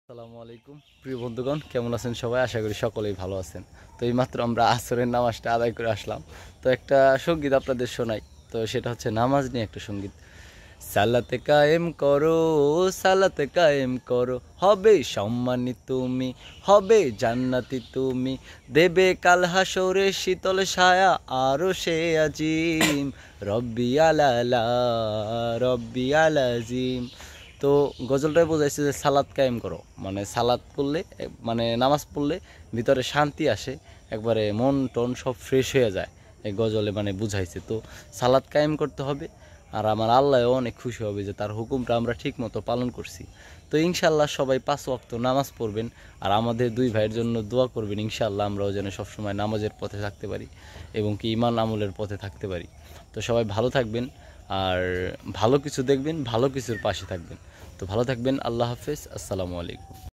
আসসালামু আলাইকুম প্রিয় বন্ধুগণ, কেমন আছেন সবাই? আশা করি সকলেই ভালো আছেন। তো এইমাত্র আমরা আসরের নামাজটা আদায় করে আসলাম। তো একটা সঙ্গীত আপনাদের শোনাই। তো সেটা হচ্ছে নামাজ নিয়ে একটা সঙ্গীত। সালাতে কায়েম করো, সালাতে কায়েম করো, হবে সম্মানী তুমি, হবে জান্নাতি তুমি, দেবে কাল হাসরে শীতল ছায়া আরো সে আজিম, রব্বি আলালা, রব্বি আলাজিম। তো গজলটাই বোঝাইছে যে সালাত কায়েম করো, মানে সালাত করলে মানে নামাজ পড়লে ভিতরে শান্তি আসে, একবারে মন টন সব ফ্রেশ হয়ে যায়। এই গজলে মানে বুঝাইছে। তো সালাত কায়েম করতে হবে, আর আমার আল্লাহও অনেক খুশি হবে যে তার হুকুমটা আমরা ঠিক মতো পালন করছি। তো ইনশাল্লাহ সবাই 5 ওয়াক্ত নামাজ পড়বেন, আর আমাদের দুই ভাইয়ের জন্য দোয়া করবেন। ইনশাল্লাহ আমরাও যেন সবসময় নামাজের পথে থাকতে পারি এবং কি ঈমান আমলের পথে থাকতে পারি। তো সবাই ভালো থাকবেন, আর ভালো কিছু দেখবেন, ভালো কিছুর পাশে থাকবেন। তো ভালো থাকবেন। আল্লাহ হাফেজ। আসসালামু আলাইকুম।